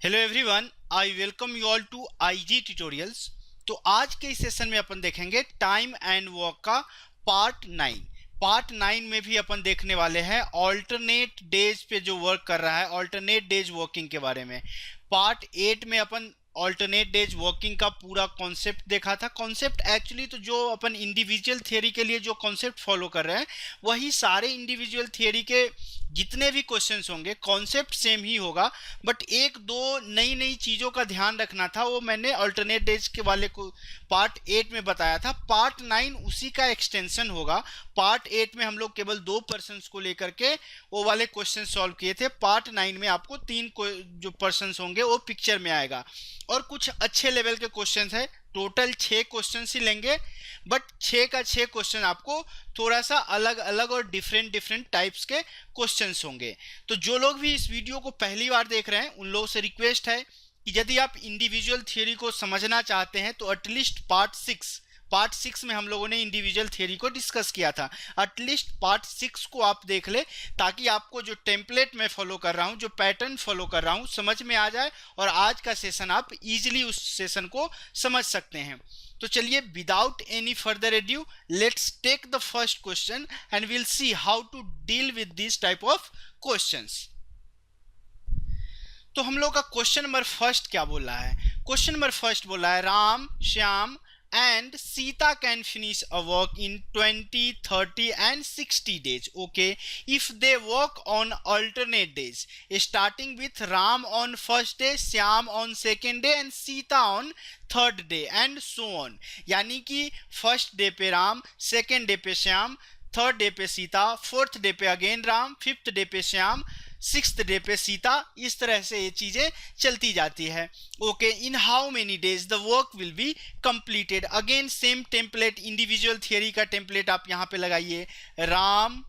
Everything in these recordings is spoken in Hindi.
Hello everyone, I welcome you all to IG tutorials. तो आज के इस सेशन में अपन देखेंगे टाइम एंड वर्क का पार्ट 9 में भी अपन देखने वाले हैं ऑल्टरनेट डेज पे जो वर्क कर रहा है, ऑल्टरनेट डेज वर्किंग के बारे में। पार्ट 8 में अपन ऑल्टरनेट डेज वर्किंग का पूरा कॉन्सेप्ट देखा था। कॉन्सेप्ट एक्चुअली तो जो अपन इंडिविजुअल थियरी के लिए जो कॉन्सेप्ट फॉलो कर रहे हैं वही सारे इंडिविजुअल थियरी के जितने भी क्वेश्चंस होंगे, कॉन्सेप्ट सेम ही होगा, बट एक दो नई नई चीज़ों का ध्यान रखना था। वो मैंने अल्टरनेट डेज के वाले को पार्ट 8 में बताया था। पार्ट 9 उसी का एक्सटेंशन होगा। पार्ट 8 में हम लोग केवल 2 पर्सन्स को लेकर के वो वाले क्वेश्चन सॉल्व किए थे। पार्ट 9 में आपको 3 जो पर्सन्स होंगे वो पिक्चर में आएगा और कुछ अच्छे लेवल के क्वेश्चंस है। टोटल 6 क्वेश्चन ही लेंगे, बट 6 का 6 क्वेश्चन आपको थोड़ा सा अलग अलग और डिफरेंट टाइप्स के क्वेश्चंस होंगे। तो जो लोग भी इस वीडियो को पहली बार देख रहे हैं उन लोगों से रिक्वेस्ट है कि यदि आप इंडिविजुअल थियरी को समझना चाहते हैं तो एटलीस्ट पार्ट 6 में हम लोगों ने इंडिविजुअल थियरी को डिस्कस किया था। एटलीस्ट पार्ट 6 को आप देख ले ताकि आपको जो टेम्पलेट मैं फॉलो कर रहा हूँ, जो पैटर्न फॉलो कर रहा हूँ, समझ में आ जाए और आज का सेशन आप इजीली उस सेशन को समझ सकते हैं। तो चलिए, without any further adieu, let's take the first question and will see how to deal with this type of questions. तो हम लोग का क्वेश्चन नंबर फर्स्ट क्या बोल रहा है? क्वेश्चन नंबर फर्स्ट बोल रहा है Ram, Shyam and Sita can finish a work in 20, 30 and 60 days. Okay, if they work on alternate days, starting with Ram on first day, Shyam on second day and Sita on third day and so on. यानी कि फर्स्ट डे पे राम, सेकेंड डे पे श्याम, थर्ड डे पे सीता, फोर्थ डे पे अगेन राम, फिफ्थ डे पे श्याम, सिक्स्थ डे पे सीता। इस तरह से ये चीजें चलती जाती है। Okay, in how many days the work will be completed. Again same template, individual theory का टेम्पलेट आप यहाँ पे लगाइए। राम,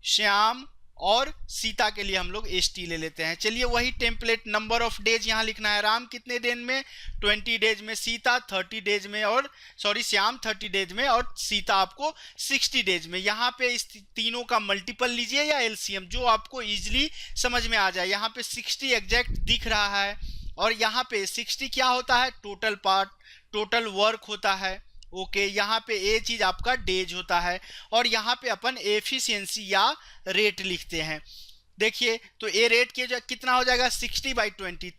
श्याम और सीता के लिए हम लोग ST ले लेते हैं। चलिए वही टेम्पलेट, नंबर ऑफ डेज यहाँ लिखना है। राम कितने दिन में? 20 डेज में, सीता 30 डेज में, और श्याम 30 डेज में और सीता आपको 60 डेज में। यहाँ पे इस तीनों का मल्टीपल लीजिए या LCM, जो आपको इजिली समझ में आ जाए। यहाँ पे 60 एग्जैक्ट दिख रहा है और यहाँ पे 60 क्या होता है? टोटल पार्ट, टोटल वर्क होता है। ओके, यहाँ पे ये चीज आपका डेज होता है और यहाँ पे अपन एफिशिएंसी या रेट लिखते हैं। देखिए, तो ये रेट के जो कितना हो जाएगा? 60/20,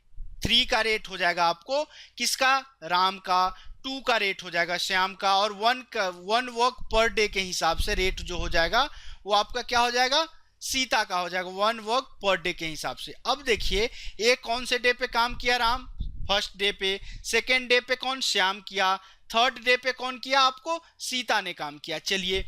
3 का रेट हो जाएगा आपको किसका? राम का। 2 का रेट हो जाएगा श्याम का और 1 वर्क पर डे के हिसाब से रेट जो हो जाएगा वो आपका क्या हो जाएगा? सीता का हो जाएगा 1 वर्क पर डे के हिसाब से। अब देखिए, ये कौन से डे पे काम किया? राम फर्स्ट डे पे। सेकेंड डे पे कौन? श्याम किया। थर्ड डे पे कौन किया? आपको सीता ने काम किया। चलिए,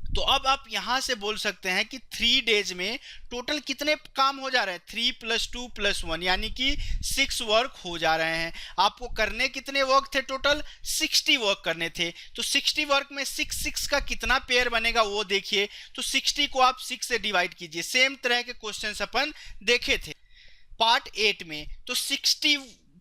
तो अब आप यहां से बोल सकते हैं कि 3 डेज में टोटल कितने काम हो जा रहे हैं? 3 + 2 + 1 यानी कि 6 वर्क हो जा रहे हैं। आपको करने कितने वर्क थे? टोटल 60 वर्क करने थे। तो 60 वर्क में 6 का कितना पेयर बनेगा वो देखिए। तो 60 को आप 6 से डिवाइड कीजिए। सेम तरह के क्वेश्चन अपन देखे थे पार्ट 8 में। तो 60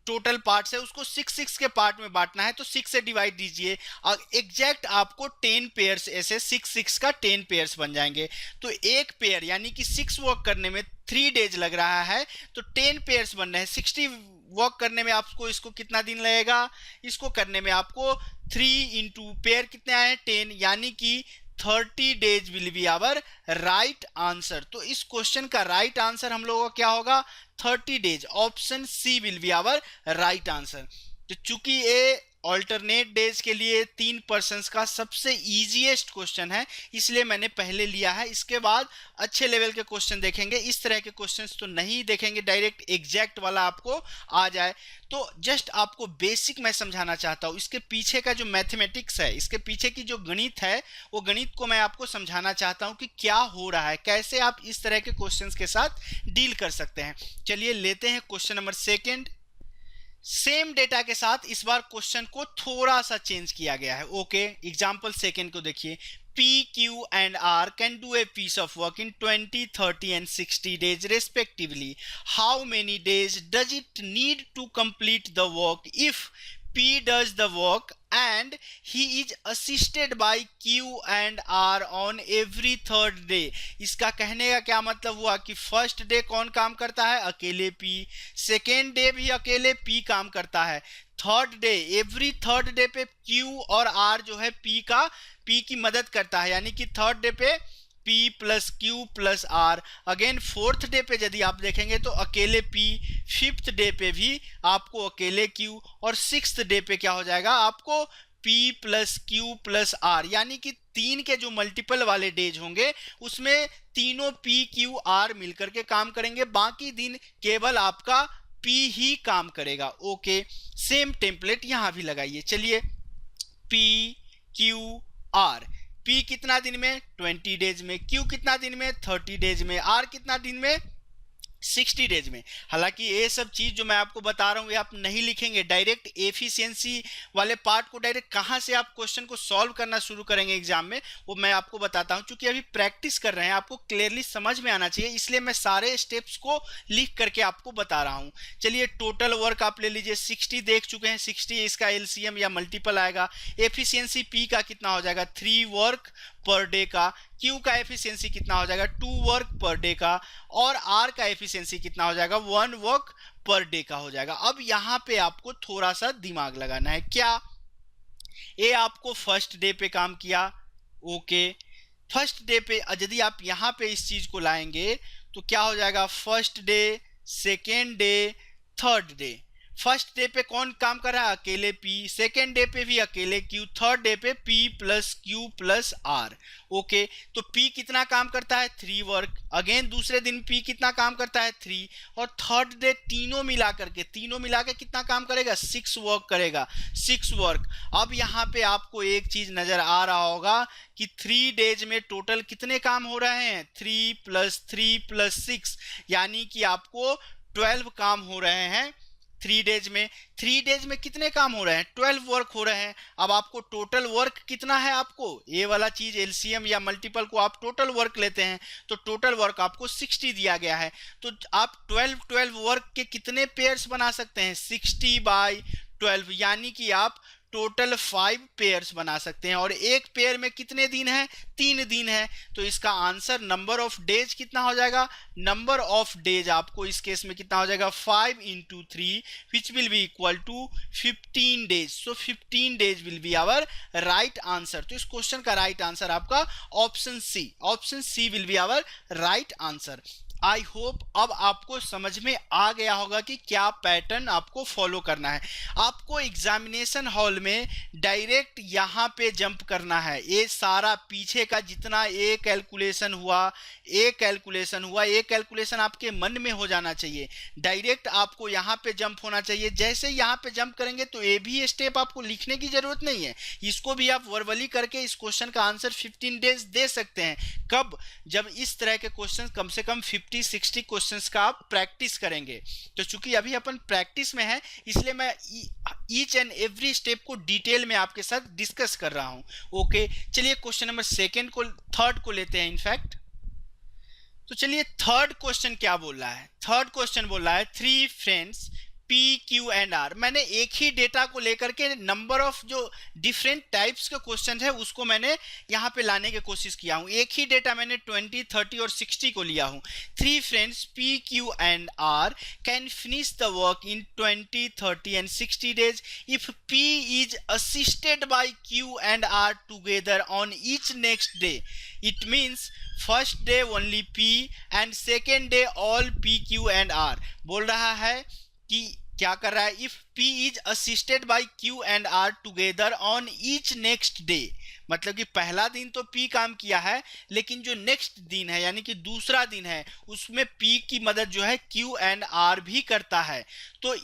टोटल पार्ट्स है, उसको 6 के पार्ट में बांटना है तो 6 से डिवाइड दीजिए और एग्जैक्ट आपको 10 पेयर्स, ऐसे 6 का 10 पेयर्स बन जाएंगे। तो एक पेयर यानी कि 6 वर्क करने में 3 डेज लग रहा है तो 10 पेयर्स बन रहे हैं। 60 वर्क करने में आपको इसको कितना दिन लगेगा? इसको करने में आपको 3 × पेयर कितने आए? 10, यानी कि 30 days will be our right answer. तो इस क्वेश्चन का राइट आंसर हम लोगों का क्या होगा? 30 days. Option C will be our right answer. तो चूंकि ये ऑल्टरनेट डेज के लिए 3 पर्सन्स का सबसे इजीएस्ट क्वेश्चन है इसलिए मैंने पहले लिया है। इसके बाद अच्छे लेवल के क्वेश्चन देखेंगे। इस तरह के क्वेश्चंस तो नहीं देखेंगे डायरेक्ट एग्जैक्ट वाला आपको आ जाए। तो जस्ट आपको बेसिक मैं समझाना चाहता हूँ। इसके पीछे का जो मैथमेटिक्स है, इसके पीछे की जो गणित है, वो गणित को मैं आपको समझाना चाहता हूँ कि क्या हो रहा है, कैसे आप इस तरह के क्वेश्चंस के साथ डील कर सकते हैं। चलिए लेते हैं question number second. Same data के साथ इस बार क्वेश्चन को थोड़ा सा चेंज किया गया है। ओके, एग्जाम्पल सेकेंड को देखिए। P, Q and R can do a piece of work in 20, 30 and 60 days respectively. How many days does it need to complete the work if P does the work and he is assisted by Q and R on every third day. इसका कहने का क्या मतलब हुआ कि फर्स्ट डे कौन काम करता है, अकेले P, सेकेंड डे भी अकेले P काम करता है, third day every third day पे Q और R जो है P की मदद करता है, यानी कि थर्ड डे पे P plus Q plus R। Again fourth day पे यदि आप देखेंगे तो अकेले P, फिफ्थ डे पे भी आपको अकेले Q, और सिक्स्थ डे पे क्या हो जाएगा आपको P plus Q plus R, यानी कि तीन के जो मल्टीपल वाले डेज होंगे उसमें तीनों P Q R मिलकर के काम करेंगे, बाकी दिन केवल आपका P ही काम करेगा। ओके, सेम टेम्पलेट यहां भी लगाइए। चलिए P Q R, P कितना दिन में 20 डेज में, Q कितना दिन में 30 डेज में, R कितना दिन में 60 डेज में। हालांकि ये सब चीज जो मैं आपको बता रहा हूँ ये आप नहीं लिखेंगे, डायरेक्ट एफिशिएंसी वाले पार्ट को डायरेक्ट कहाँ से आप क्वेश्चन को सॉल्व करना शुरू करेंगे एग्जाम में, वो मैं आपको बताता हूँ। क्योंकि अभी प्रैक्टिस कर रहे हैं, आपको क्लियरली समझ में आना चाहिए, इसलिए मैं सारे स्टेप्स को लिख करके आपको बता रहा हूँ। चलिए टोटल वर्क आप ले लीजिए, 60 देख चुके हैं, 60 इसका एलसीएम या मल्टीपल आएगा। एफिशिएंसी P का कितना हो जाएगा 3 वर्क पर डे का, Q का एफिशिएंसी कितना हो जाएगा 2 वर्क पर डे का, और R का एफिशिएंसी कितना हो जाएगा 1 वर्क पर डे का हो जाएगा। अब यहाँ पे आपको थोड़ा सा दिमाग लगाना है। क्या ये आपको फर्स्ट डे पे काम किया, ओके, फर्स्ट डे पे यदि आप यहाँ पे इस चीज को लाएंगे तो क्या हो जाएगा, first day, second day, third day. First day पे कौन काम कर रहा है, अकेले P, सेकेंड डे पे भी अकेले Q, थर्ड डे पे P plus Q plus R। Okay, तो P कितना काम करता है 3 वर्क, अगेन दूसरे दिन P कितना काम करता है 3, और थर्ड डे तीनों मिला के कितना काम करेगा 6 वर्क करेगा, 6 वर्क। अब यहाँ पे आपको एक चीज नजर आ रहा होगा कि 3 डेज में टोटल कितने काम हो रहे हैं, 3 प्लस 3 प्लस 6, यानी कि आपको 12 काम हो रहे हैं 3 डेज में। 3 डेज में कितने काम हो रहे हैं, 12 वर्क हो रहे हैं। अब आपको टोटल वर्क कितना है, आपको ये वाला चीज एलसीएम या मल्टीपल को आप टोटल वर्क लेते हैं तो टोटल वर्क आपको 60 दिया गया है, तो आप 12 वर्क के कितने पेयर्स बना सकते हैं 60/12, यानी कि आप टोटल 5 पेयर्स बना सकते हैं, और एक पेयर में कितने दिन है 3 दिन है। तो इसका आंसर नंबर ऑफ डेज कितना हो जाएगा, नंबर ऑफ डेज आपको इस केस में कितना हो जाएगा 5 × 3 which will be equal to 15 days. So 15 days will be our right answer. तो इस क्वेश्चन का राइट आंसर आपका option C will be our right answer. I hope अब आपको समझ में आ गया होगा कि क्या पैटर्न आपको फॉलो करना है। आपको एग्जामिनेशन हॉल में डायरेक्ट यहाँ पे जंप करना है। ये सारा पीछे का जितना ये कैलकुलेशन हुआ ये कैलकुलेशन आपके मन में हो जाना चाहिए। डायरेक्ट आपको यहाँ पे जंप होना चाहिए। जैसे यहाँ पे जंप करेंगे तो ये भी स्टेप आपको लिखने की जरूरत नहीं है, इसको भी आप वर्बली करके इस क्वेश्चन का आंसर 15 डेज दे सकते हैं। कब, जब इस तरह के क्वेश्चन कम से कम 50-60 क्वेश्चंस का आप प्रैक्टिस करेंगे। तो चूंकि अभी अपन प्रैक्टिस में है इसलिए मैं ईच एंड एवरी स्टेप को डिटेल में आपके साथ डिस्कस कर रहा हूं। ओके, चलिए क्वेश्चन नंबर थर्ड को लेते हैं इनफैक्ट। तो चलिए थर्ड क्वेश्चन क्या बोल रहा है, थर्ड क्वेश्चन बोल रहा है 3 friends P, Q and R। मैंने एक ही डेटा को लेकर के नंबर ऑफ जो डिफरेंट टाइप्स के क्वेश्चन है उसको मैंने यहाँ पे लाने की कोशिश किया हूँ। एक ही डेटा मैंने 20, 30 और 60 को लिया हूँ। 3 friends P, Q and R can finish the work in 20, 30 and 60 days if P is assisted by Q and R together on each next day. It means first day only P and second day all P, Q and R। बोल रहा है कि क्या कर रहा है, if P is assisted by Q and R together on each next day. मतलब कि पहला दिन तो P काम किया है लेकिन जो नेक्स्ट दिन है यानी कि दूसरा दिन है उसमें P की मदद जो है Q एंड R भी करता है। तो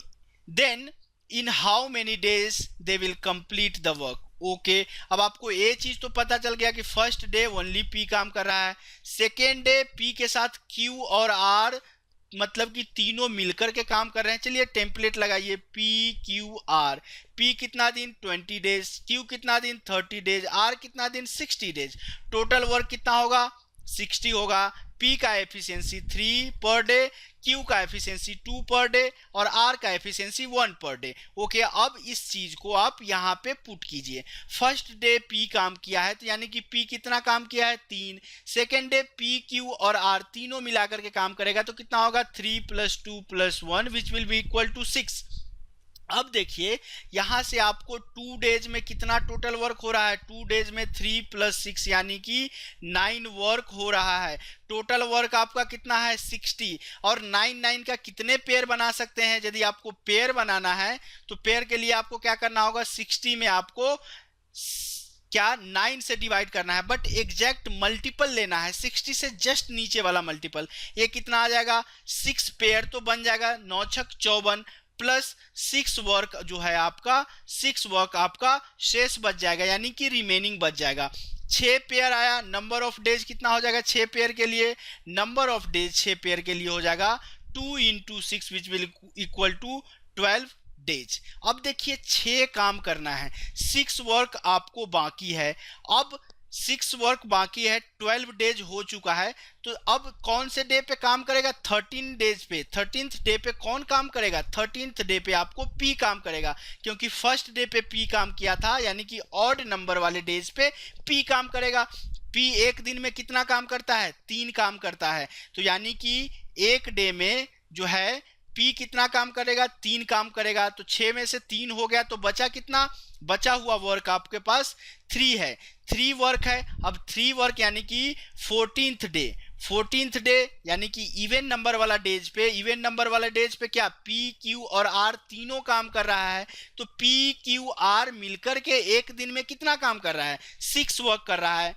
then in how many days they will complete the work. Okay, अब आपको ये चीज तो पता चल गया कि फर्स्ट डे ओनली P काम कर रहा है, सेकेंड डे P के साथ Q और R मतलब कि तीनों मिलकर के काम कर रहे हैं। चलिए टेम्पलेट लगाइए P, Q, R। P कितना दिन 20 डेज, Q कितना दिन 30 डेज, R कितना दिन 60 डेज। टोटल वर्क कितना होगा 60 होगा, P का एफिशिएंसी 3 पर डे, Q का एफिशिएंसी 2 पर डे और R का एफिशिएंसी 1 पर डे। ओके, अब इस चीज को आप यहाँ पे पुट कीजिए। फर्स्ट डे P काम किया है तो यानी कि P कितना काम किया है 3। सेकेंड डे P, Q और R तीनों मिलाकर के काम करेगा तो कितना होगा 3 + 2 + 1 which will be equal to 6। अब देखिए यहां से आपको 2 डेज में कितना टोटल वर्क हो रहा है, 2 डेज में 3 + 6 यानी कि 9 वर्क हो रहा है। टोटल वर्क आपका कितना है 60 और 9 का कितने पेयर बना सकते हैं। यदि आपको पेयर बनाना है तो पेयर के लिए आपको क्या करना होगा, 60 में आपको क्या 9 से डिवाइड करना है, बट एग्जैक्ट मल्टीपल लेना है, 60 से जस्ट नीचे वाला मल्टीपल। ये कितना आ जाएगा 6 पेयर तो बन जाएगा 9 × 6 = 54 प्लस 6 वर्क जो है आपका 6 वर्क आपका शेष बच जाएगा यानी कि रिमेनिंग बच जाएगा। 6 पेयर आया, नंबर ऑफ डेज कितना हो जाएगा 6 पेयर के लिए, नंबर ऑफ डेज 6 पेयर के लिए हो जाएगा 2 × 6 which will equal to 12 days. अब देखिए 6 काम करना है, 6 वर्क आपको बाकी है। अब 6 वर्क बाकी है, 12 डेज हो चुका है, तो अब कौन से डे पे काम करेगा 13 डेज पे। 13th डे पे कौन काम करेगा 13th डे पे आपको P काम करेगा, क्योंकि फर्स्ट डे पे P काम किया था यानी कि ऑड नंबर वाले डेज पे P काम करेगा। P एक दिन में कितना काम करता है 3 काम करता है, तो यानी कि एक डे में जो है P कितना काम करेगा 3 काम करेगा। तो 6 में से 3 हो गया तो बचा कितना, बचा हुआ वर्क आपके पास 3 है, 3 वर्क है। अब 3 वर्क यानी कि 14th डे, 14th डे यानी कि इवन नंबर वाला डेज पे, इवन नंबर वाला डेज पे क्या P, Q और R तीनों काम कर रहा है। तो P, Q, R मिलकर के एक दिन में कितना काम कर रहा है 6 वर्क कर रहा है।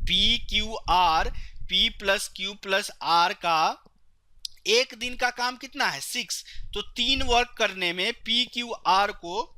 P, Q, R, P + Q + R का एक दिन का काम कितना है 6, तो 3 वर्क करने में P, Q, R को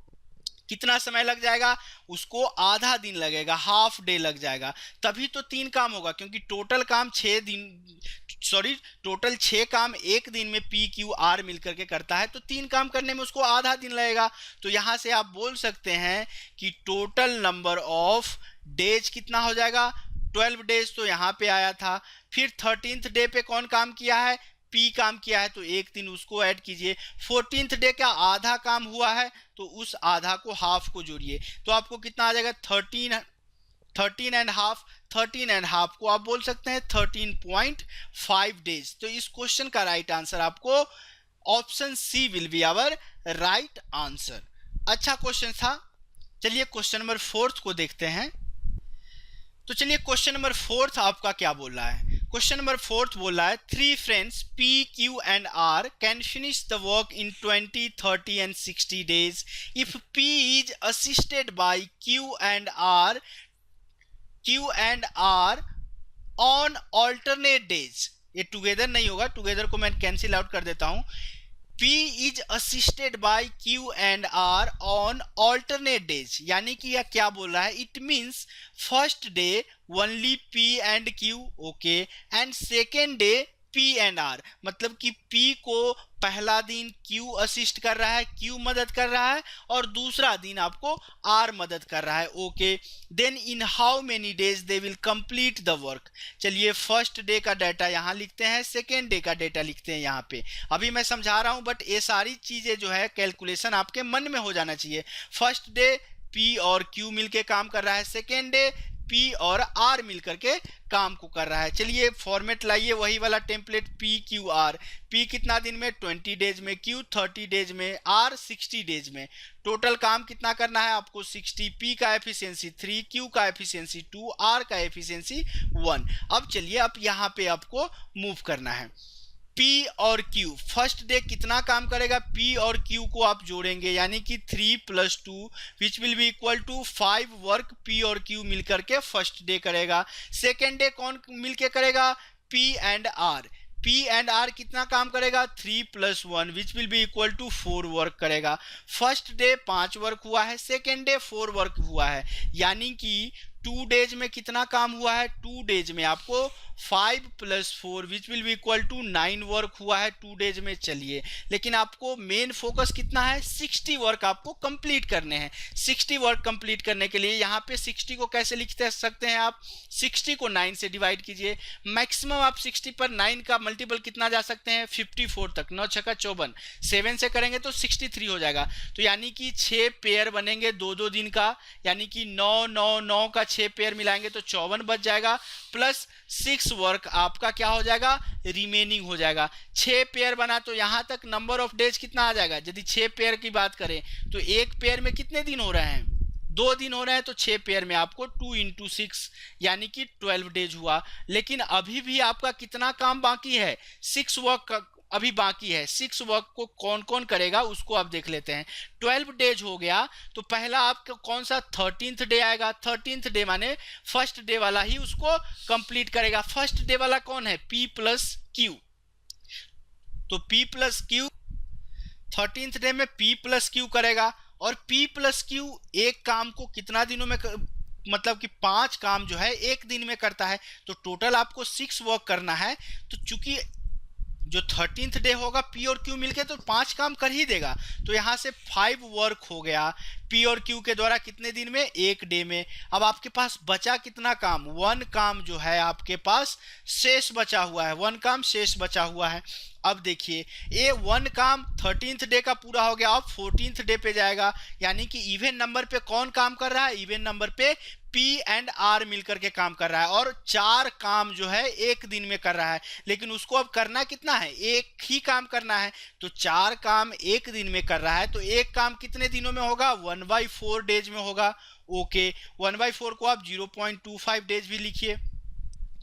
कितना समय लग जाएगा, उसको आधा दिन लगेगा, हाफ डे लग जाएगा, तभी तो 3 काम होगा। क्योंकि टोटल काम 6 दिन, सॉरी टोटल 6 काम एक दिन में P, Q, R मिलकर के करता है, तो 3 काम करने में उसको आधा दिन लगेगा। तो यहां से आप बोल सकते हैं कि टोटल नंबर ऑफ डेज कितना हो जाएगा 12 डेज, तो यहाँ पे आया था। फिर 13th डे पे कौन काम किया है P काम किया है, तो एक दिन उसको ऐड कीजिए। 14th डे का आधा काम हुआ है तो उस आधा को हाफ को जोड़िए, तो आपको कितना आ जाएगा 13.5, 13.5 को आप बोल सकते हैं 13.5 डेज। तो इस क्वेश्चन का राइट आंसर आपको option C will be our right answer. अच्छा क्वेश्चन था। चलिए क्वेश्चन नंबर 4 को देखते हैं। तो चलिए क्वेश्चन नंबर 4 आपका क्या बोल रहा है। क्वेश्चन नंबर 4 बोल रहा है 3 friends P, Q and R can finish the work in 20, 30 and 60 days if P is assisted by Q and R on alternate days। ये टुगेदर नहीं होगा, टुगेदर को मैं कैंसिल आउट कर देता हूं। P is assisted by Q and R on alternate days, यानी कि यह क्या बोल रहा है, it means first day only P and Q, okay, and second day P and R, मतलब कि P को पहला दिन Q असिस्ट कर रहा है, Q मदद कर रहा है, और दूसरा दिन आपको R मदद कर रहा है, okay. Then in how many days they will complete the work. चलिए फर्स्ट डे का डाटा यहाँ लिखते हैं, सेकेंड डे का डाटा लिखते हैं यहाँ पे। अभी मैं समझा रहा हूँ बट ये सारी चीजें जो है कैलकुलेशन आपके मन में हो जाना चाहिए। फर्स्ट डे P और Q मिलके काम कर रहा है, सेकेंड डे P और R मिलकर के काम को कर रहा है। चलिए फॉर्मेट लाइए वही वाला template P, Q, R। P कितना दिन में 20 डेज में, Q 30 डेज में, R 60 डेज में। टोटल काम कितना करना है आपको 60। P का एफिशिएंसी 3, Q का एफिशिएंसी 2, R का एफिशिएंसी 1। अब चलिए अब यहाँ पे आपको मूव करना है। P और Q फर्स्ट डे कितना काम करेगा, P और Q को आप जोड़ेंगे यानी कि 3 + 2 which will be equal to 5 work P और Q मिलकर के फर्स्ट डे करेगा। सेकेंड डे कौन मिलके करेगा P and R। P and R कितना काम करेगा 3 + 1 which will be equal to 4 work करेगा। फर्स्ट डे 5 वर्क हुआ है, सेकेंड डे 4 वर्क हुआ है, यानी कि 2 डेज में कितना काम हुआ है? 2 डेज में आपको 5 + 4 which will be equal to 9 work हुआ है 2 डेज में। चलिए, लेकिन आपको मेन फोकस कितना है? 60 वर्क आपको कंप्लीट करने हैं। 60 वर्क कंप्लीट करने के लिए यहाँ पे 60 को कैसे लिख सकते हैं आप? 60 को 9 से डिवाइड कीजिए। मैक्सिमम आप 60 पर 9 का मल्टीपल कितना जा सकते हैं? 54 तक। 9 छक्का 54, 7 से करेंगे तो 63 हो जाएगा। तो यानी कि 6 पेयर बनेंगे 2-2 दिन का, यानी कि 9 का 6 पेयर मिलाएंगे तो 54 बच जाएगा, प्लस 6 वर्क आपका क्या हो जाएगा? रिमेनिंग हो जाएगा। 6 पेयर बना तो यहां तक नंबर ऑफ डेज कितना आ जाएगा? यदि 6 पेयर की बात करें तो एक पेयर में कितने दिन हो रहे हैं? 2 दिन हो रहे हैं, तो 6 पेयर में आपको 2 × 6 यानी कि 12 डेज हुआ। लेकिन अभी भी आपका कितना काम बाकी है? 6 वर्क अभी बाकी है। 6 वर्क को कौन कौन करेगा उसको आप देख लेते हैं। 12 डेज हो गया तो पहला आपका कौन सा? 13th डे आएगा। 13th डे माने फर्स्ट डे वाला ही उसको कंप्लीट करेगा। फर्स्ट डे वाला कौन है? P + Q। तो P + Q 13th डे में P + Q करेगा, और P + Q एक काम को कितना दिनों में मतलब कि 5 काम जो है एक दिन में करता है। तो टोटल आपको 6 वर्क करना है। तो चूंकि जो 13th डे होगा P और Q मिलके तो 5 काम कर ही देगा, तो यहाँ से 5 वर्क हो गया P और Q के द्वारा कितने दिन में? एक डे में। अब आपके पास बचा कितना काम? 1 काम जो है आपके पास शेष बचा हुआ है। 1 काम शेष बचा हुआ है। अब देखिए, ये 1 काम 13th डे का पूरा हो गया। अब 14th डे पे जाएगा, यानी कि इवन नंबर पे कौन काम कर रहा है? इवन नंबर पे P एंड R मिलकर के काम कर रहा है, और 4 काम जो है एक दिन में कर रहा है। लेकिन उसको अब करना कितना है? एक ही काम करना है। तो 4 काम एक दिन में कर रहा है, तो एक काम कितने दिनों में होगा? 1/4 डेज में होगा। ओके, 1/4 को आप 0.25 डेज भी लिखिए।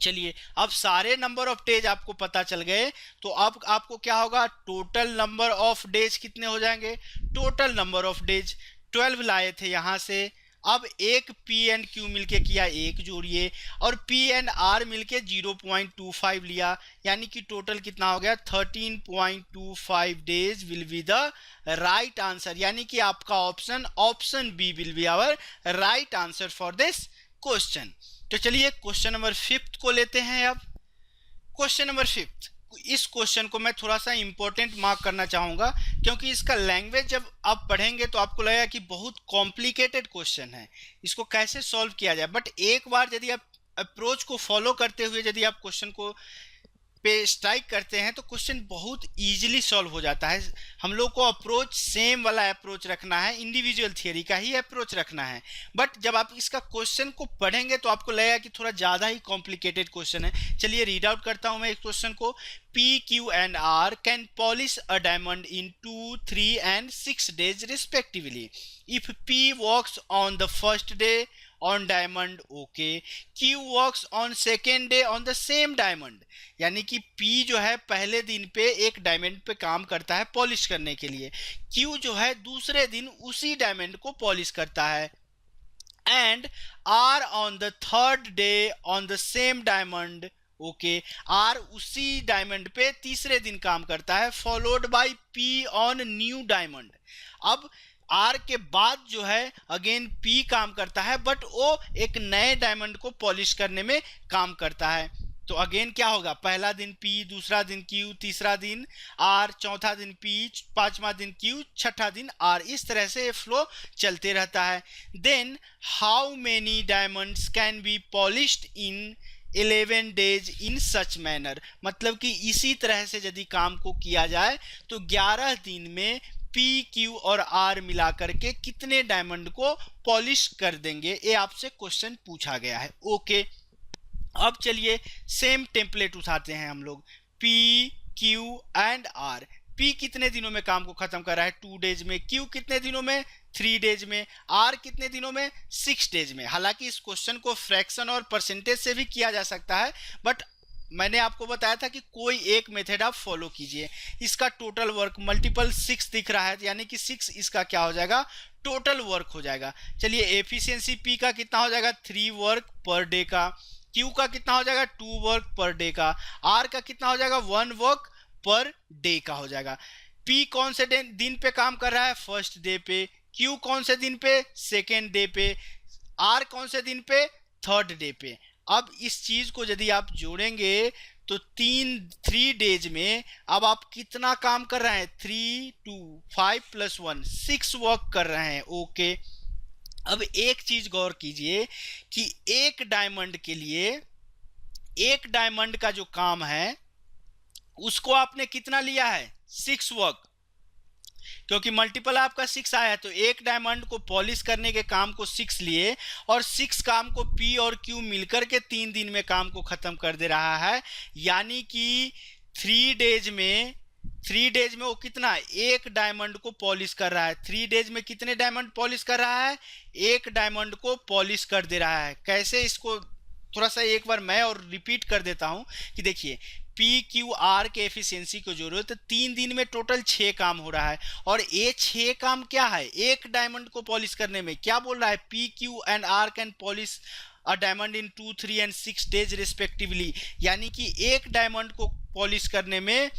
चलिए, अब सारे नंबर ऑफ डेज आपको पता चल गए, तो अब आपको क्या होगा? टोटल नंबर ऑफ डेज कितने हो जाएंगे? टोटल नंबर ऑफ डेज 12 लाए थे यहां से। अब एक P एंड Q मिलके किया 1 जोड़िए, और P एंड R मिलके 0.25 लिया, यानी कि टोटल कितना हो गया? 13.25 days will be the right answer. यानी कि आपका option B will be our right answer for this question. तो चलिए क्वेश्चन नंबर 5 को लेते हैं। अब क्वेश्चन नंबर 5, इस क्वेश्चन को मैं थोड़ा सा इंपॉर्टेंट मार्क करना चाहूंगा, क्योंकि इसका लैंग्वेज जब आप पढ़ेंगे तो आपको लगेगा कि बहुत कॉम्प्लिकेटेड क्वेश्चन है, इसको कैसे सॉल्व किया जाए। बट एक बार यदि आप अप्रोच को फॉलो करते हुए यदि आप क्वेश्चन को पे स्ट्राइक करते हैं तो क्वेश्चन बहुत इजीली सॉल्व हो जाता है। हम लोग को अप्रोच सेम वाला अप्रोच रखना है, इंडिविजुअल थियरी का ही अप्रोच रखना है। बट जब आप इसका क्वेश्चन को पढ़ेंगे तो आपको लगेगा कि थोड़ा ज़्यादा ही कॉम्प्लिकेटेड क्वेश्चन है। चलिए रीड आउट करता हूं मैं इस क्वेश्चन को। P, Q and R can polish a diamond in 2, 3 and 6 days respectively. If P works on the first day on diamond, okay, Q works on second day on the same diamond. यानी कि P जो है पहले दिन पे एक डायमंड पे काम करता है पॉलिश करने के लिए, Q जो है दूसरे दिन उसी डायमंड को पॉलिश करता है, and R on the third day on the same diamond, okay, R उसी डायमंड पे तीसरे दिन काम करता है, followed by P on new diamond. अब आर के बाद जो है अगेन पी काम करता है, बट वो एक नए डायमंड को पॉलिश करने में काम करता है। तो अगेन क्या होगा? पहला दिन पी, दूसरा दिन क्यू, तीसरा दिन आर, चौथा दिन पी, पांचवा दिन क्यू, छठा दिन आर। इस तरह से फ्लो चलते रहता है। Then how many diamonds can be polished in 11 days in such manner, मतलब कि इसी तरह से यदि काम को किया जाए तो 11 दिन में पी, क्यू और आर मिला करके कितने डायमंड को पॉलिश कर देंगे, ये आपसे क्वेश्चन पूछा गया है। ओके, अब चलिए सेम टेम्पलेट उठाते हैं हम लोग। P, Q and R. P कितने दिनों में काम को खत्म कर रहा है? 2 डेज में। क्यू कितने दिनों में? 3 डेज में। आर कितने दिनों में? 6 डेज में। हालांकि इस क्वेश्चन को फ्रैक्शन और परसेंटेज से भी किया जा सकता है, बट मैंने आपको बताया था कि कोई एक मेथड आप फॉलो कीजिए। इसका टोटल वर्क मल्टीपल 6 दिख रहा है, यानी कि 6 इसका क्या हो जाएगा? टोटल वर्क हो जाएगा। चलिए एफिशिएंसी पी का कितना हो जाएगा? 3 वर्क पर डे का। क्यू का कितना हो जाएगा? 2 वर्क पर डे का। आर का कितना हो जाएगा? 1 वर्क पर डे का हो जाएगा। पी कौन से दिन पे काम कर रहा है? फर्स्ट डे पे। क्यू कौन से दिन पे? सेकेंड डे पे। आर कौन से दिन पे? थर्ड डे पे। अब इस चीज को यदि आप जोड़ेंगे तो 3 डेज में अब आप कितना काम कर रहे हैं, 3 2 5 + 1 6 वर्क कर रहे हैं। ओके, अब एक चीज गौर कीजिए कि एक डायमंड के लिए, एक डायमंड का जो काम है उसको आपने कितना लिया है, 6 वर्क, क्योंकि मल्टीपल आपका 6 आया है, तो एक डायमंड को पॉलिश करने के काम को 6 लिए और 6 काम को पी और क्यू मिलकर के 3 दिन में काम को खत्म कर दे रहा है। यानी कि 3 डेज में वो कितना, एक डायमंड को पॉलिश कर रहा है। 3 डेज में कितने डायमंड पॉलिश कर रहा है, एक डायमंड को पॉलिश कर दे रहा है। कैसे, इसको थोड़ा सा एक बार मैं और रिपीट कर देता हूं कि देखिए पी क्यू आर के एफिशिएंसी को जोड़ो तो 3 दिन में टोटल 6 काम हो रहा है, और ये 6 काम क्या है, एक डायमंड को पॉलिश करने में। क्या बोल रहा है, P Q and R can polish a diamond in 2 3 and 6 days respectively. यानी कि एक डायमंड को पॉलिश करने में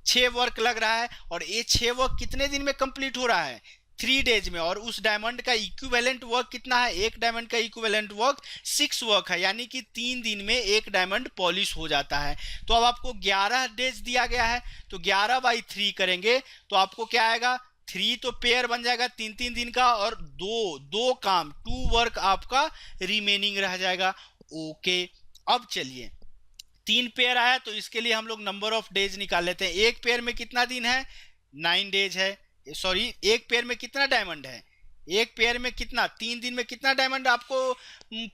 6 वर्क लग रहा है, और ये 6 वर्क कितने दिन में कंप्लीट हो रहा है, 3 डेज में। और उस डायमंड का इक्विवेलेंट वर्क कितना है, एक डायमंड का इक्विवेलेंट वर्क 6 वर्क है, यानी कि 3 दिन में एक डायमंड पॉलिश हो जाता है। तो अब आपको 11 डेज दिया गया है, तो 11/3 करेंगे तो आपको क्या आएगा, 3 तो पेयर बन जाएगा 3 दिन का, और दो काम 2 वर्क आपका रिमेनिंग रह जाएगा। ओके, अब चलिए 3 पेयर आया तो इसके लिए हम लोग नंबर ऑफ डेज निकाल लेते हैं। एक पेयर में कितना दिन है, 9 डेज है। सॉरी, एक पेयर में कितना डायमंड है, एक पेयर में कितना, 3 दिन में कितना डायमंड आपको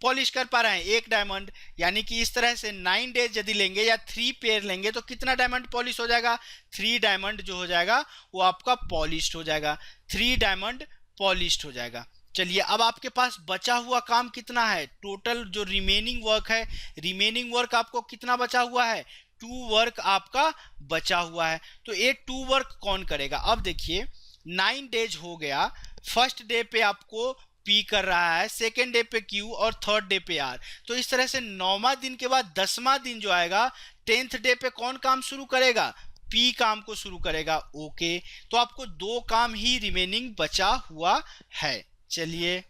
पॉलिश कर पा रहे हैं, एक डायमंड। यानी कि इस तरह से 9 डेज यदि लेंगे या 3 पेयर लेंगे तो कितना डायमंड पॉलिश हो जाएगा, 3 डायमंड जो हो जाएगा वो आपका पॉलिश्ड हो जाएगा, 3 डायमंड पॉलिश्ड हो जाएगा। चलिए, अब आपके पास बचा हुआ काम कितना है, टोटल जो रिमेनिंग वर्क है, रिमेनिंग वर्क आपको कितना बचा हुआ है, 2 वर्क आपका बचा हुआ है। तो ये 2 वर्क कौन करेगा, अब देखिए 9 डेज हो गया, फर्स्ट डे पे आपको पी कर रहा है, सेकेंड डे पे क्यू और थर्ड डे पे आर। तो इस तरह से 9वां दिन के बाद 10वां दिन जो आएगा, 10th डे पे कौन काम शुरू करेगा, पी काम को शुरू करेगा। ओके, तो आपको 2 काम ही रिमेनिंग बचा हुआ है। चलिए,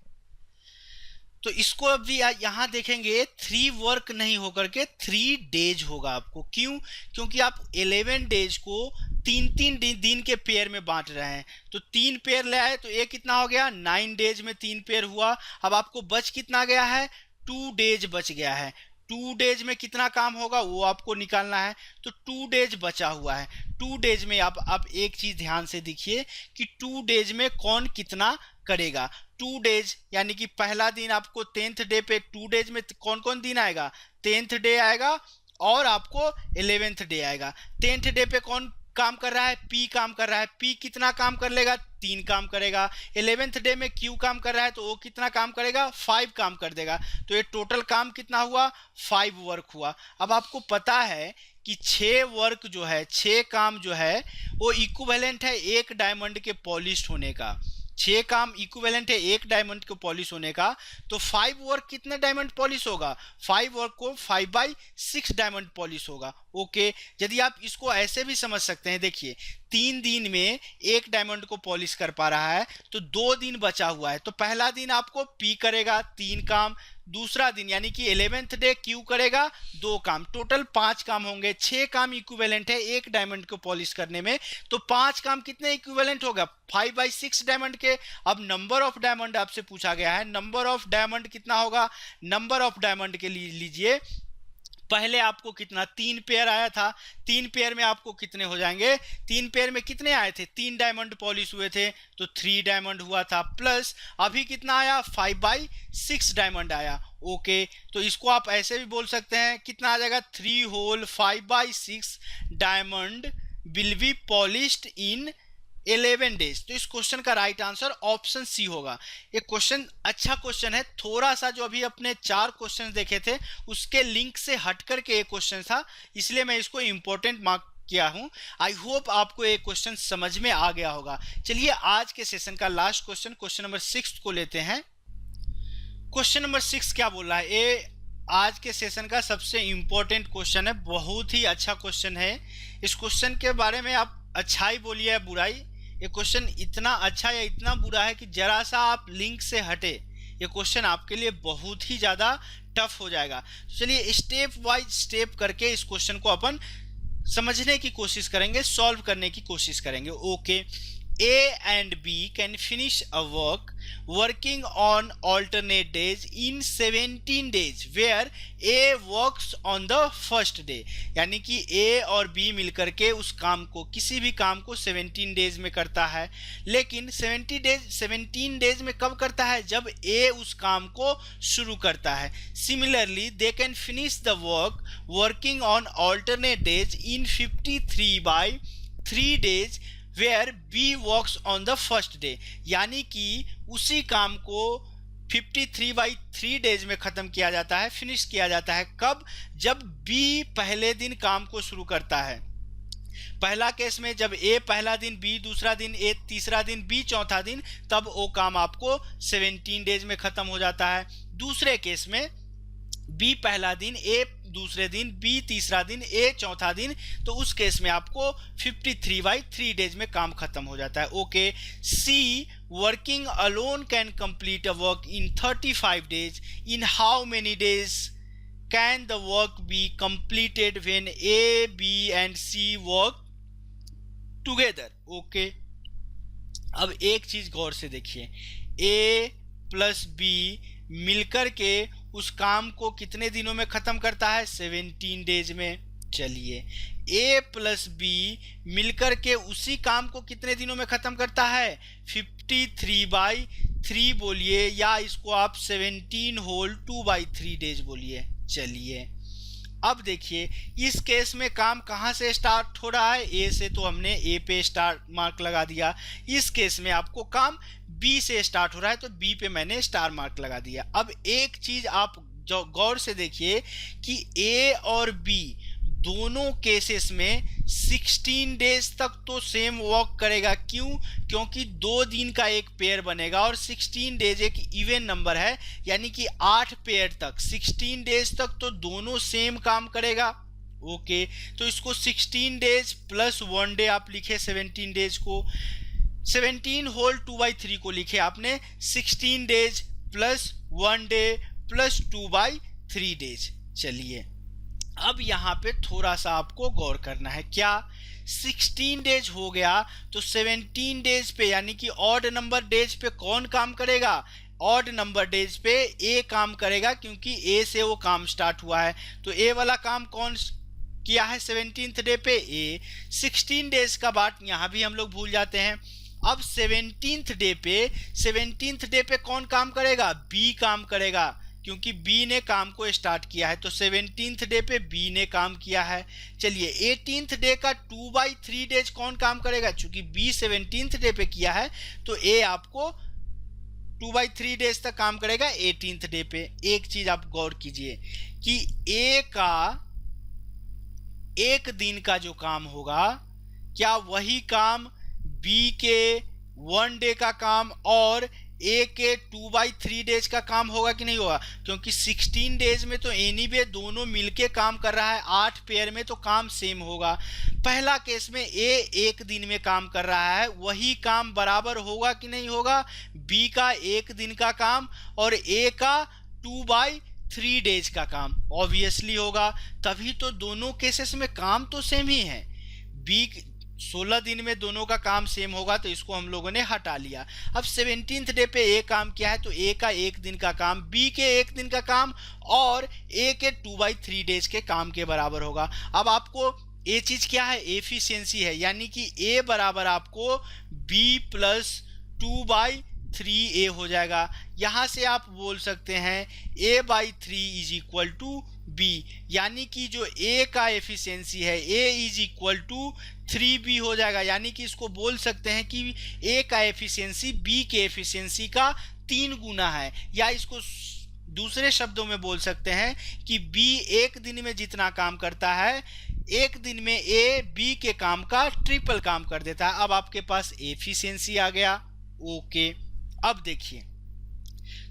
तो इसको अभी यहाँ देखेंगे 3 वर्क नहीं होकर के 3 डेज होगा आपको। क्यों, क्योंकि आप 11 डेज को 3 दिन के पेयर में बांट रहे हैं, तो 3 पेयर ले आए तो ये कितना हो गया, 9 डेज में 3 पेयर हुआ। अब आपको बच कितना गया है, 2 डेज बच गया है। 2 डेज में कितना काम होगा वो आपको निकालना है, तो 2 डेज बचा हुआ है। 2 डेज में आप एक चीज ध्यान से देखिए कि 2 डेज में कौन कितना करेगा। 2 डेज यानी कि पहला दिन आपको 10th डे पे, 2 डेज में कौन कौन दिन आएगा, 10th डे आएगा और आपको 11th डे आएगा। 10th डे पे कौन काम कर रहा है, पी काम कर रहा है, पी कितना काम कर लेगा, 3 काम करेगा। 11th डे में क्यू काम कर रहा है तो वो कितना काम करेगा, 5 काम कर देगा। तो ये टोटल काम कितना हुआ, 5 वर्क हुआ। अब आपको पता है कि 6 वर्क जो है, 6 काम जो है वो इक्विवेलेंट है एक डायमंड के पॉलिश होने का। 6 काम इक्विवेलेंट है एक डायमंड को पॉलिश होने का, तो 5 वर्क कितने डायमंड पॉलिश होगा, 5 वर्क को 5/6 डायमंड पॉलिश होगा। ओके, यदि आप इसको ऐसे भी समझ सकते हैं, देखिए 3 दिन में एक डायमंड को पॉलिश कर पा रहा है तो 2 दिन बचा हुआ है, तो पहला दिन आपको पी करेगा 3 काम, दूसरा दिन यानी कि 11th डे क्यू करेगा 2 काम, टोटल 5 काम होंगे। 6 काम इक्विवेलेंट है एक डायमंड को पॉलिश करने में, तो 5 काम कितने इक्विवेलेंट होगा, 5/6 डायमंड के। अब नंबर ऑफ डायमंड आपसे पूछा गया है, नंबर ऑफ डायमंड कितना होगा, नंबर ऑफ डायमंड के लिए लीजिए, पहले आपको कितना 3 पेयर आया था, 3 पेयर में आपको कितने हो जाएंगे, 3 पेयर में कितने आए थे, 3 डायमंड पॉलिश हुए थे तो 3 डायमंड हुआ था, प्लस अभी कितना आया 5/6 डायमंड आया। ओके, तो इसको आप ऐसे भी बोल सकते हैं, कितना आ जाएगा 3 whole 5/6 diamond will be polished in 11 days. तो इस क्वेश्चन का राइट आंसर ऑप्शन सी होगा। ये क्वेश्चन अच्छा क्वेश्चन है, थोड़ा सा जो अभी अपने 4 क्वेश्चन देखे थे उसके लिंक से हट करके एक क्वेश्चन था, इसलिए मैं इसको इंपॉर्टेंट मार्क किया हूं। आई होप आपको ये क्वेश्चन समझ में आ गया होगा। चलिए आज के सेशन का लास्ट क्वेश्चन, क्वेश्चन नंबर 6 को लेते हैं। क्वेश्चन नंबर 6 क्या बोल रहा है, ये आज के सेशन का सबसे इंपॉर्टेंट क्वेश्चन है, बहुत ही अच्छा क्वेश्चन है। इस क्वेश्चन के बारे में आप अच्छाई बोलिए या बुराई, ये क्वेश्चन इतना अच्छा या इतना बुरा है कि जरा सा आप लिंक से हटे ये क्वेश्चन आपके लिए बहुत ही ज़्यादा टफ हो जाएगा। तो चलिए स्टेप बाय स्टेप करके इस क्वेश्चन को अपन समझने की कोशिश करेंगे, सॉल्व करने की कोशिश करेंगे। Okay, A and B can finish a work working on alternate days in 17 days where A works on the first day। यानी कि A और B मिलकर के उस काम को, किसी भी काम को 17 डेज में करता है, लेकिन 17 डेज में कब करता है? जब A उस काम को शुरू करता है। Similarly they can finish the work working on alternate days in 53/3 days where B works on the first day। यानी कि उसी काम को 53/3 डेज में ख़त्म किया जाता है, फिनिश किया जाता है। कब? जब B पहले दिन काम को शुरू करता है। पहला केस में जब A पहला दिन, B दूसरा दिन, A तीसरा दिन, B चौथा दिन, तब वो काम आपको 17 डेज में ख़त्म हो जाता है। दूसरे केस में B पहला दिन, A दूसरे दिन, B तीसरा दिन, A चौथा दिन, तो उस केस में आपको 53/3 डेज में काम खत्म हो जाता है। Okay, C working alone can complete a work in 35 days. In how many days can the work be completed when A, B and C work together. Okay, अब एक चीज गौर से देखिए, A प्लस B मिलकर के उस काम को कितने दिनों में ख़त्म करता है? 17 डेज में। चलिए, A प्लस B मिलकर के उसी काम को कितने दिनों में ख़त्म करता है? 53/3 बोलिए, या इसको आप 17 होल 2/3 डेज बोलिए। चलिए, अब देखिए इस केस में काम कहाँ से स्टार्ट हो रहा है? A से, तो हमने A पे स्टार्ट मार्क लगा दिया। इस केस में आपको काम B से स्टार्ट हो रहा है, तो B पे मैंने स्टार मार्क लगा दिया। अब एक चीज आप जो गौर से देखिए कि A और B दोनों केसेस में 16 डेज तक तो सेम वर्क करेगा। क्यों? क्योंकि 2 दिन का एक पेयर बनेगा और 16 डेज एक इवन नंबर है, यानी कि 8 पेयर तक 16 डेज तक तो दोनों सेम काम करेगा। ओके, तो इसको 16 डेज प्लस 1 डे आप लिखे, 17 डेज को 17 होल 2/3 को लिखे आपने 16 days plus 1 debt plus 2/3 days. चलिए, अब यहाँ पे थोड़ा सा आपको गौर करना है। क्या? 16 डेज हो गया तो 17 डेज पे, यानी कि ऑड नंबर डेज पे कौन काम करेगा? ऑड नंबर डेज पे A काम करेगा, क्योंकि A से वो काम स्टार्ट हुआ है। तो A वाला काम कौन किया है 17th डे पे? A। 16 डेज का बात यहाँ भी हम लोग भूल जाते हैं। अब 17th डे पे कौन काम करेगा? B काम करेगा, क्योंकि B ने काम को स्टार्ट किया है। तो 17th डे पे B ने काम किया है। चलिए, 18th डे का 2/3 डेज कौन काम करेगा? चूंकि B 17th डे पे किया है, तो A आपको 2/3 डेज तक काम करेगा 18th डे पे। एक चीज आप गौर कीजिए कि A का एक दिन का जो काम होगा, क्या वही काम B के 1 डे का काम और A के 2/3 डेज का काम होगा कि नहीं होगा? क्योंकि 16 डेज में तो एनीवे दोनों मिलके काम कर रहा है, 8 पेयर में तो काम सेम होगा। पहला केस में A एक दिन में काम कर रहा है, वही काम बराबर होगा कि नहीं होगा? B का एक दिन का काम और A का 2/3 डेज का काम ऑब्वियसली होगा। तभी तो दोनों केसेस में काम तो सेम ही है। B 16 दिन में दोनों का काम सेम होगा, तो इसको हम लोगों ने हटा लिया। अब 17th डे पे A काम किया है, तो A का एक दिन का काम B के एक दिन का काम और A के 2/3 डेज के काम के बराबर होगा। अब आपको ये चीज क्या है? एफिशिएंसी है, यानी कि A बराबर आपको B प्लस 2/3A हो जाएगा। यहाँ से आप बोल सकते हैं A/3 is equal to B, यानी कि जो A का एफिशिएंसी है A is equal to 3B हो जाएगा। यानी कि इसको बोल सकते हैं कि A का एफिशिएंसी B के एफिशिएंसी का 3 गुना है, या इसको दूसरे शब्दों में बोल सकते हैं कि B एक दिन में जितना काम करता है, एक दिन में A B के काम का ट्रिपल काम कर देता है। अब आपके पास एफिशिएंसी आ गया। ओके, अब देखिए,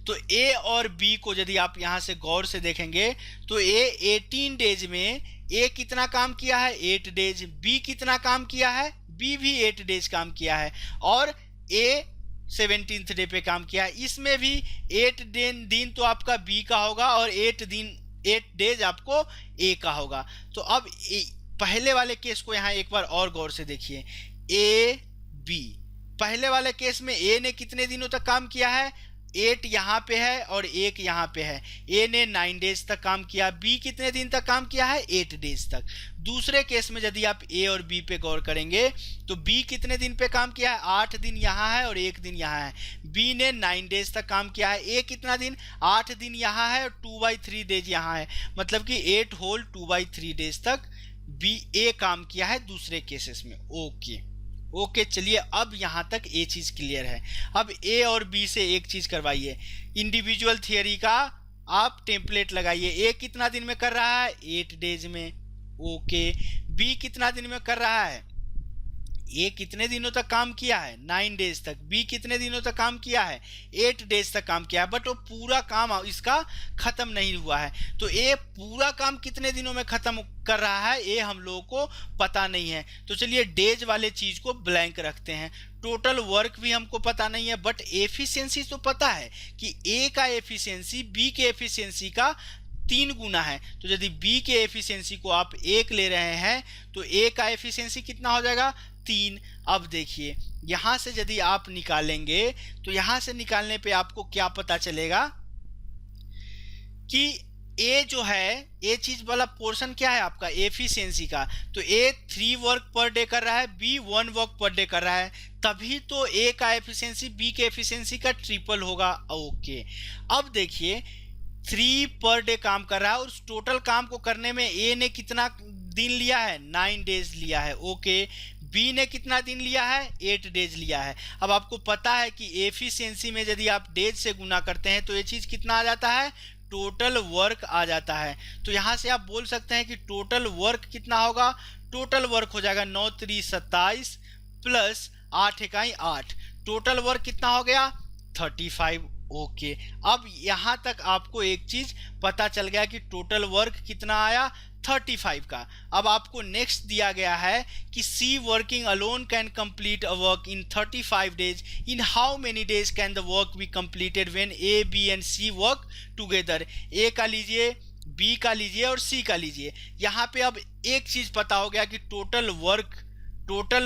तो A और B को यदि आप यहां से गौर से देखेंगे तो A 18 डेज में A कितना काम किया है? 8 डेज। B कितना काम किया है? B भी 8 डेज काम किया है। और A 17th डे पे काम किया है। इसमें भी 8 दिन तो आपका बी का होगा और 8 डेज आपको ए का होगा। तो अब पहले वाले केस को यहाँ एक बार और गौर से देखिए, ए बी। पहले वाले केस में ए ने कितने दिनों तक काम किया है, 8 यहाँ पे है और 1 यहाँ पे है। ए ने 9 डेज तक काम किया, बी कितने दिन तक काम किया है, 8 डेज तक। दूसरे केस में यदि आप ए और बी पे गौर करेंगे तो बी कितने दिन पे काम किया है, 8 दिन यहाँ है और 1 दिन यहाँ है। बी ने 9 डेज तक काम किया है, ए कितना दिन, 8 दिन यहाँ है और 2/3 डेज यहाँ है, मतलब कि 8 होल 2/3 डेज तक बी ए काम किया है दूसरे केसेस में। ओके चलिए, अब यहाँ तक ये चीज़ क्लियर है। अब ए और बी से एक चीज़ करवाइए, इंडिविजुअल थियरी का आप टेम्पलेट लगाइए। ए कितना दिन में कर रहा है, 8 डेज में। ओके, बी कितना दिन में कर रहा है, ए कितने दिनों तक काम किया है, 9 डेज तक। बी कितने दिनों तक काम किया है, 8 डेज तक काम किया है। बट वो पूरा काम इसका खत्म नहीं हुआ है। तो ए पूरा काम कितने दिनों में खत्म कर रहा है, ये हम लोगों को पता नहीं है। तो चलिए डेज वाले चीज को ब्लैंक रखते हैं। टोटल वर्क भी हमको पता नहीं है, बट एफिशिएंसी तो पता है कि ए का एफिशिएंसी बी के एफिशिएंसी का 3 गुना है। तो यदि बी के एफिशिएंसी को आप 1 ले रहे हैं तो ए का एफिशिएंसी कितना हो जाएगा, 3। अब देखिए यहाँ से यदि आप निकालेंगे तो यहाँ से निकालने पे आपको क्या पता चलेगा कि ए जो है, ए चीज वाला पोर्शन क्या है आपका, एफिशिएंसी का। तो ए 3 वर्क पर डे कर रहा है, बी 1 वर्क पर डे कर रहा है, तभी तो ए का एफिशिएंसी बी के एफिशिएंसी का ट्रिपल होगा। ओके, अब देखिए 3 पर डे काम कर रहा है और उस टोटल काम को करने में ए ने कितना दिन लिया है, 9 डेज लिया है। ओके, बी ने कितना दिन लिया है, 8 डेज लिया है। अब आपको पता है कि एफिशिएंसी में यदि आप डेज से गुना करते हैं तो ये चीज कितना आ जाता है, टोटल वर्क आ जाता है। तो यहाँ से आप बोल सकते हैं कि टोटल वर्क कितना होगा, टोटल वर्क हो जाएगा 9 3 27 प्लस 8 इकाई 8। टोटल वर्क कितना हो गया, 35। ओके, अब यहाँ तक आपको एक चीज पता चल गया कि टोटल वर्क कितना आया, 35 का। अब आपको नेक्स्ट दिया गया है कि she working alone can complete a work in 35 days. In how many days can the work be completed when A B and C work together. A का लीजिए, बी का लीजिए और सी का लीजिए। यहाँ पे अब एक चीज पता हो गया कि टोटल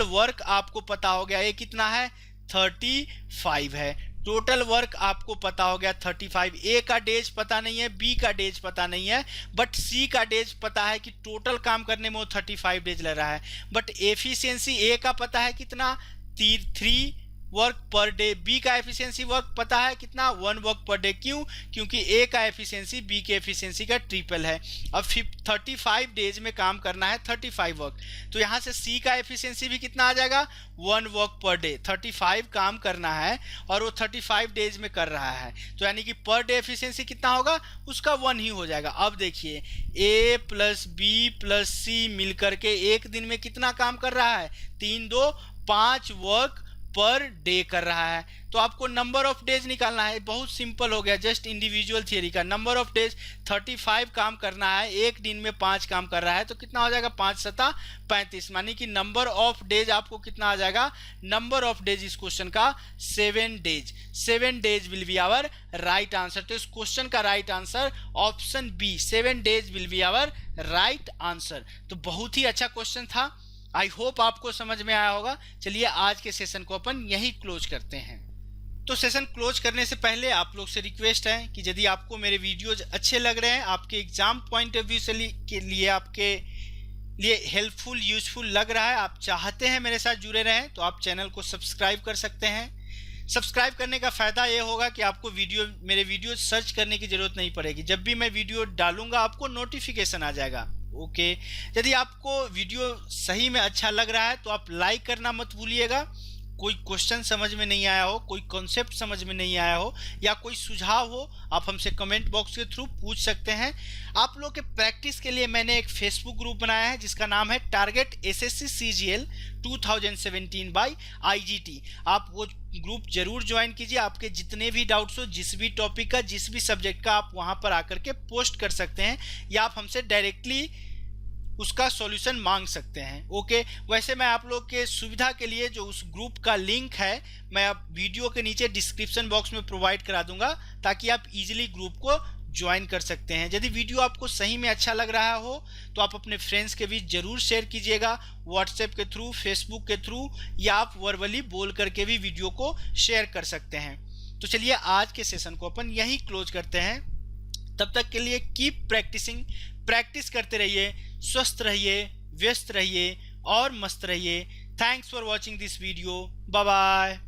वर्क आपको पता हो गया, ये कितना है, 35 है। टोटल वर्क आपको पता हो गया 35। ए का डेज पता नहीं है, बी का डेज पता नहीं है, बट सी का डेज पता है कि टोटल काम करने में वो 35 डेज लग रहा है। बट एफिशिएंसी ए का पता है कितना, 3 वर्क पर डे। बी का एफिशिएंसी वर्क पता है कितना, 1 वर्क पर डे। क्यों, क्योंकि ए का एफिशिएंसी बी के एफिशिएंसी का ट्रिपल है। अब 35 डेज में काम करना है 35 वर्क, तो यहाँ से सी का एफिशिएंसी भी कितना आ जाएगा, 1 वर्क पर डे। 35 काम करना है और वो 35 डेज में कर रहा है, तो यानी कि पर डे एफिशिएंसी कितना होगा, उसका 1 ही हो जाएगा। अब देखिए ए प्लस बी प्लस सी मिलकर के एक दिन में कितना काम कर रहा है, 3 2 5 वर्क पर डे कर रहा है। तो आपको नंबर ऑफ डेज निकालना है, बहुत सिंपल हो गया, जस्ट इंडिविजुअल थियरी का। नंबर ऑफ डेज 35 काम करना है, एक दिन में 5 काम कर रहा है, तो कितना हो जाएगा, 5 7 35, मानी कि नंबर ऑफ डेज आपको कितना आ जाएगा, नंबर ऑफ डेज इस क्वेश्चन का 7 days. 7 days will be our right answer. तो इस क्वेश्चन का right answer option B, 7 days will be our right answer. तो बहुत ही अच्छा क्वेश्चन था, आई होप आपको समझ में आया होगा। चलिए आज के सेशन को अपन यही क्लोज करते हैं। तो सेशन क्लोज करने से पहले आप लोग से रिक्वेस्ट है कि यदि आपको मेरे वीडियोज अच्छे लग रहे हैं, आपके एग्जाम पॉइंट ऑफ व्यू से के लिए आपके लिए हेल्पफुल यूजफुल लग रहा है, आप चाहते हैं मेरे साथ जुड़े रहें, तो आप चैनल को सब्सक्राइब कर सकते हैं। सब्सक्राइब करने का फ़ायदा ये होगा कि आपको मेरे वीडियो सर्च करने की ज़रूरत नहीं पड़ेगी। जब भी मैं वीडियो डालूंगा आपको नोटिफिकेशन आ जाएगा। ओके, यदि आपको वीडियो सही में अच्छा लग रहा है तो आप लाइक करना मत भूलिएगा। कोई क्वेश्चन समझ में नहीं आया हो, कोई कॉन्सेप्ट समझ में नहीं आया हो, या कोई सुझाव हो, आप हमसे कमेंट बॉक्स के थ्रू पूछ सकते हैं। आप लोग के प्रैक्टिस के लिए मैंने एक फेसबुक ग्रुप बनाया है जिसका नाम है target SSC CGL 2017 by IGT. आप वो ग्रुप जरूर ज्वाइन कीजिए। आपके जितने भी डाउट्स हो, जिस भी टॉपिक का, जिस भी सब्जेक्ट का, आप वहाँ पर आकर के पोस्ट कर सकते हैं, या आप हमसे डायरेक्टली उसका सॉल्यूशन मांग सकते हैं। ओके, वैसे मैं आप लोग के सुविधा के लिए जो उस ग्रुप का लिंक है मैं अब वीडियो के नीचे डिस्क्रिप्शन बॉक्स में प्रोवाइड करा दूंगा, ताकि आप इजीली ग्रुप को ज्वाइन कर सकते हैं। यदि वीडियो आपको सही में अच्छा लग रहा हो तो आप अपने फ्रेंड्स के बीच जरूर शेयर कीजिएगा, व्हाट्सएप के थ्रू, फेसबुक के थ्रू, या आप वर्बली बोल करके भी वीडियो को शेयर कर सकते हैं। तो चलिए आज के सेशन को अपन यहीं क्लोज करते हैं। तब तक के लिए कीप प्रैक्टिसिंग, प्रैक्टिस करते रहिए, स्वस्थ रहिए, व्यस्त रहिए और मस्त रहिए। Thanks for watching this video. Bye bye.